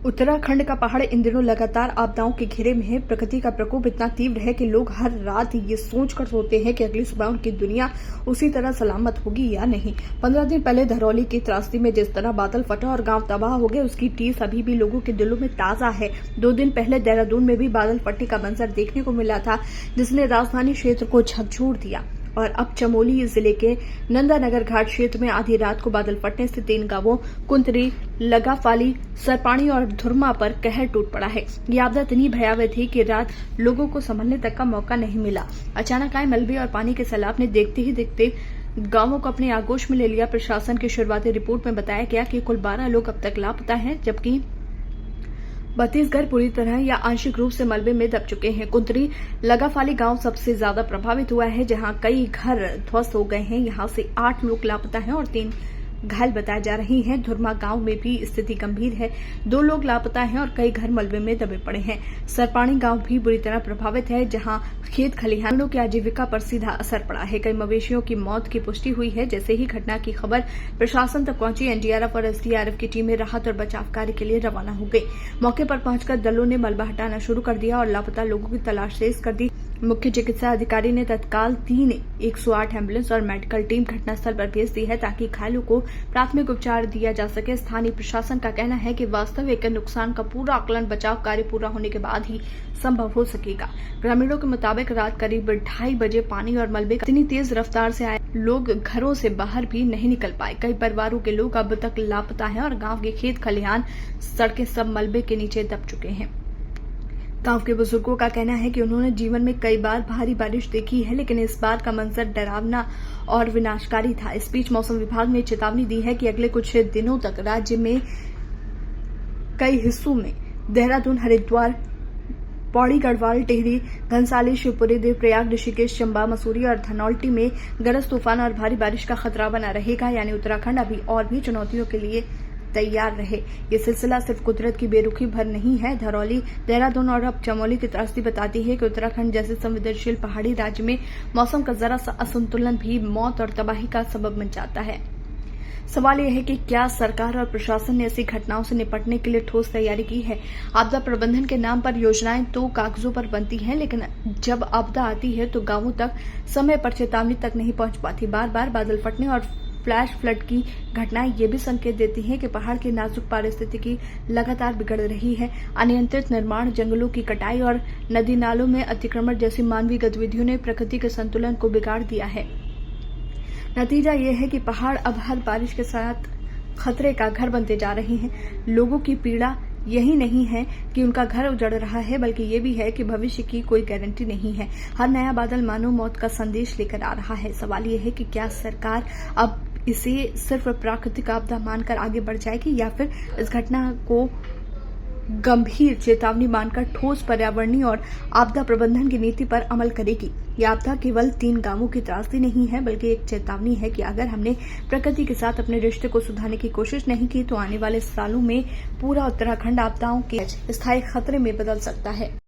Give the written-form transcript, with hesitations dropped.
उत्तराखंड का पहाड़ इन दिनों लगातार आपदाओं के घेरे में है। प्रकृति का प्रकोप इतना तीव्र है कि लोग हर रात ये सोचकर सोते हैं कि अगली सुबह उनकी दुनिया उसी तरह सलामत होगी या नहीं। 15 दिन पहले धरौली की त्रासदी में जिस तरह बादल फटा और गांव तबाह हो गए, उसकी टीस अभी भी लोगों के दिलों में ताजा है। 2 दिन पहले देहरादून में भी बादल फटने का मंजर देखने को मिला था, जिसने राजधानी क्षेत्र को झकझोर दिया। और अब चमोली जिले के नंदानगर घाट क्षेत्र में आधी रात को बादल फटने से 3 गांवों कुंतरी, लगाफाली, सरपाणी और धुरमा पर कहर टूट पड़ा है। ये आपदा इतनी भयावह थी कि रात लोगों को संभलने तक का मौका नहीं मिला। अचानक आए मलबे और पानी के सैलाब ने देखते ही देखते गांवों को अपने आगोश में ले लिया। प्रशासन की शुरुआती रिपोर्ट में बताया गया कि कुल 12 लोग अब तक लापता हैं, जबकि 32 घर पूरी तरह या आंशिक रूप से मलबे में दब चुके हैं। कुंतरी लगाफाली गांव सबसे ज्यादा प्रभावित हुआ है, जहां कई घर ध्वस्त हो गए हैं। यहां से 8 लोग लापता हैं और 3 घायल बताए जा रहे हैं। धुरमा गांव में भी स्थिति गंभीर है, 2 लोग लापता हैं और कई घर मलबे में दबे पड़े हैं। सरपाणी गांव भी बुरी तरह प्रभावित है, जहां खेत खलिहानों की आजीविका पर सीधा असर पड़ा है। कई मवेशियों की मौत की पुष्टि हुई है। जैसे ही घटना की खबर प्रशासन तक पहुंची, एनडीआरएफ और एसडीआरएफ की टीमें राहत और बचाव कार्य के लिए रवाना हो गई। मौके पर पहुंचकर दलों ने मलबा हटाना शुरू कर दिया और लापता लोगों की तलाश तेज कर दी। मुख्य चिकित्सा अधिकारी ने तत्काल 3 108 एम्बुलेंस और मेडिकल टीम घटनास्थल पर भेज दी है, ताकि घायलों को प्राथमिक उपचार दिया जा सके। स्थानीय प्रशासन का कहना है कि वास्तविक नुकसान का पूरा आकलन बचाव कार्य पूरा होने के बाद ही संभव हो सकेगा। ग्रामीणों के मुताबिक रात करीब 2:30 बजे पानी और मलबे का इतनी तेज रफ्तार से आए, लोग घरों से बाहर भी नहीं निकल पाए। कई परिवारों के लोग अब तक लापता हैं और गांव के खेत खलिहान, सड़कें सब मलबे के नीचे दब चुके हैं। गांव के बुजुर्गों का कहना है कि उन्होंने जीवन में कई बार भारी बारिश देखी है, लेकिन इस बार का मंजर डरावना और विनाशकारी था। इस बीच मौसम विभाग ने चेतावनी दी है कि अगले कुछ दिनों तक राज्य में कई हिस्सों में देहरादून, हरिद्वार, पौड़ी, गढ़वाल, टिहरी, घनसाली, शिवपुरी, देवप्रयाग, ऋषिकेश, चंबा, मसूरी और धनौल्टी में गरज, तूफान और भारी बारिश का खतरा बना रहेगा। यानी उत्तराखंड अभी और भी चुनौतियों के लिए तैयार रहे। ये सिलसिला सिर्फ कुदरत की बेरुखी भर नहीं है। धरौली, देहरादून और अब चमोली की त्रासदी बताती है कि उत्तराखंड जैसे संवेदनशील पहाड़ी राज्य में मौसम का जरा सा असंतुलन भी मौत और तबाही का सबब बन जाता है। सवाल यह है कि क्या सरकार और प्रशासन ने ऐसी घटनाओं से निपटने के लिए ठोस तैयारी की है। आपदा प्रबंधन के नाम पर योजनाएं तो कागजों पर बनती हैं, लेकिन जब आपदा आती है तो गांवों तक समय पर चेतावनी तक नहीं पहुंच पाती। बार बार बादल फटने और फ्लैश फ्लड की घटनाएं ये भी संकेत देती हैं कि पहाड़ की नाजुक पारिस्थितिकी लगातार बिगड़ रही है। अनियंत्रित निर्माण, जंगलों की कटाई और नदी नालों में अतिक्रमण जैसी मानवीय गतिविधियों ने प्रकृति के संतुलन को बिगाड़ दिया है। नतीजा ये है कि पहाड़ अब हर बारिश के साथ खतरे का घर बनते जा रहे हैं। लोगों की पीड़ा यही नहीं है कि उनका घर उजड़ रहा है, बल्कि ये भी है कि भविष्य की कोई गारंटी नहीं है। हर नया बादल मानो मौत का संदेश लेकर आ रहा है। सवाल ये है कि क्या सरकार अब इसे सिर्फ प्राकृतिक आपदा मानकर आगे बढ़ जाएगी, या फिर इस घटना को गंभीर चेतावनी मानकर ठोस पर्यावरणीय और आपदा प्रबंधन की नीति पर अमल करेगी। यह आपदा केवल 3 गांवों की त्रासदी नहीं है, बल्कि एक चेतावनी है कि अगर हमने प्रकृति के साथ अपने रिश्ते को सुधारने की कोशिश नहीं की, तो आने वाले सालों में पूरा उत्तराखंड आपदाओं के स्थायी खतरे में बदल सकता है।